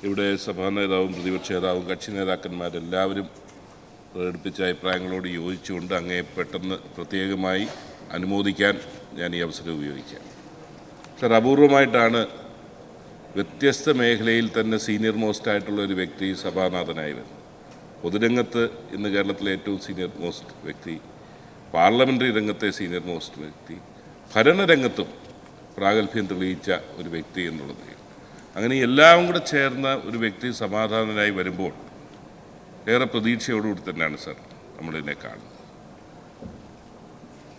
ഇവിടെ സഭാ നേതാവും പ്രതിപക്ഷ നേതാവും കക്ഷി നേതാക്കന്മാരെല്ലാവരും പ്രകടിപ്പിച്ച അഭിപ്രായങ്ങളോട് യോജിച്ചുകൊണ്ട് അങ്ങേ പെട്ടെന്ന് പ്രത്യേകമായി അനുമോദിക്കാൻ ഞാൻ ഈ അവസരം ഉപയോഗിക്കാം. സർ, അപൂർവമായിട്ടാണ് വ്യത്യസ്ത മേഖലയിൽ തന്നെ സീനിയർ മോസ്റ്റ് ആയിട്ടുള്ള ഒരു വ്യക്തി സഭാനാഥനായി വരുന്നത്. പൊതുരംഗത്ത് ഇന്ന് കേരളത്തിലെ ഏറ്റവും സീനിയർ മോസ്റ്റ് വ്യക്തി, പാർലമെൻ്ററി രംഗത്തെ സീനിയർ മോസ്റ്റ് വ്യക്തി, ഭരണരംഗത്തും പ്രാഗൽഭ്യം തെളിയിച്ച ഒരു വ്യക്തി എന്നുള്ളത്. അങ്ങനെ എല്ലാം കൂടെ ചേർന്ന ഒരു വ്യക്തി സമാധാനനായി വരുമ്പോൾ ഏറെ പ്രതീക്ഷയോടുകൂടി തന്നെയാണ് സർ നമ്മളിതിനെ കാണുന്നത്.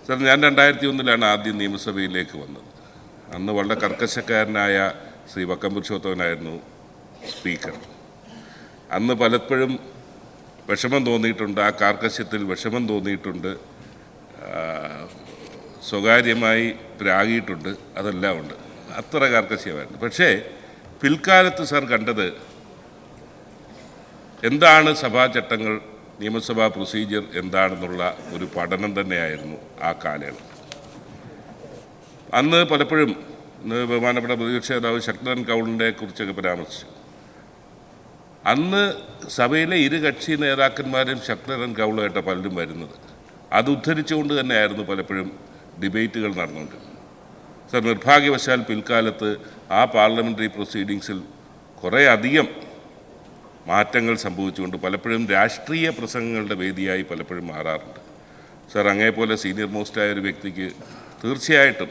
സർ, ഞാൻ 2001 ആദ്യം നിയമസഭയിലേക്ക് വന്നത്. അന്ന് വളരെ കർക്കശക്കാരനായ ശ്രീ വക്കം പുരുഷോത്തമനായിരുന്നു സ്പീക്കർ. അന്ന് പലപ്പോഴും വിഷമം തോന്നിയിട്ടുണ്ട്, ആ കാർക്കശ്യത്തിൽ വിഷമം തോന്നിയിട്ടുണ്ട്, സ്വകാര്യമായി പ്രാഗിയിട്ടുണ്ട്, അതെല്ലാം ഉണ്ട്. അത്ര കാർക്കശ്യമായിരുന്നു. പക്ഷേ പിൽക്കാലത്ത് സർ കണ്ടത് എന്താണ് സഭാചട്ടങ്ങൾ, നിയമസഭാ പ്രൊസീജിയർ എന്താണെന്നുള്ള ഒരു പഠനം തന്നെയായിരുന്നു ആ കാലയളവ്. അന്ന് പലപ്പോഴും ബഹുമാനപ്പെട്ട പ്രതിപക്ഷ നേതാവ് ശക്തൻ കൗളിനെ കുറിച്ചൊക്കെ പരാമർശിച്ചു. അന്ന് സഭയിലെ ഇരു കക്ഷി നേതാക്കന്മാരും ശക്തൻ കൗളുമായിട്ട് പലരും വരുന്നത്. അത് ഉദ്ധരിച്ചുകൊണ്ട് തന്നെയായിരുന്നു പലപ്പോഴും ഡിബേറ്റുകൾ നടന്നുകൊണ്ടിരുന്നത്. സർ, നിർഭാഗ്യവശാൽ പിൽക്കാലത്ത് ആ പാർലമെൻ്ററി പ്രൊസീഡിങ്സിൽ കുറേ അധികം മാറ്റങ്ങൾ സംഭവിച്ചുകൊണ്ട് പലപ്പോഴും രാഷ്ട്രീയ പ്രസംഗങ്ങളുടെ വേദിയായി പലപ്പോഴും മാറാറുണ്ട്. സർ, അങ്ങേപോലെ സീനിയർ മോസ്റ്റായ ഒരു വ്യക്തിക്ക് തീർച്ചയായിട്ടും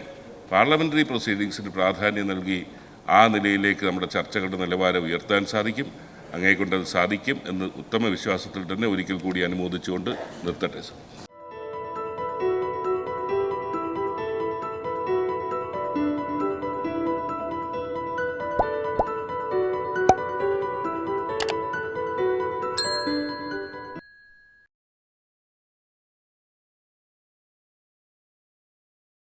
പാർലമെൻ്ററി പ്രൊസീഡിങ്സിന് പ്രാധാന്യം നൽകി ആ നിലയിലേക്ക് നമ്മുടെ ചർച്ചകളുടെ നിലവാരം ഉയർത്താൻ സാധിക്കും. അങ്ങേക്കൊണ്ടത് സാധിക്കും എന്ന് ഉത്തമ വിശ്വാസത്തിൽ തന്നെ ഒരിക്കൽ കൂടി അനുമോദിച്ചുകൊണ്ട് നിർത്തട്ടെ സർ.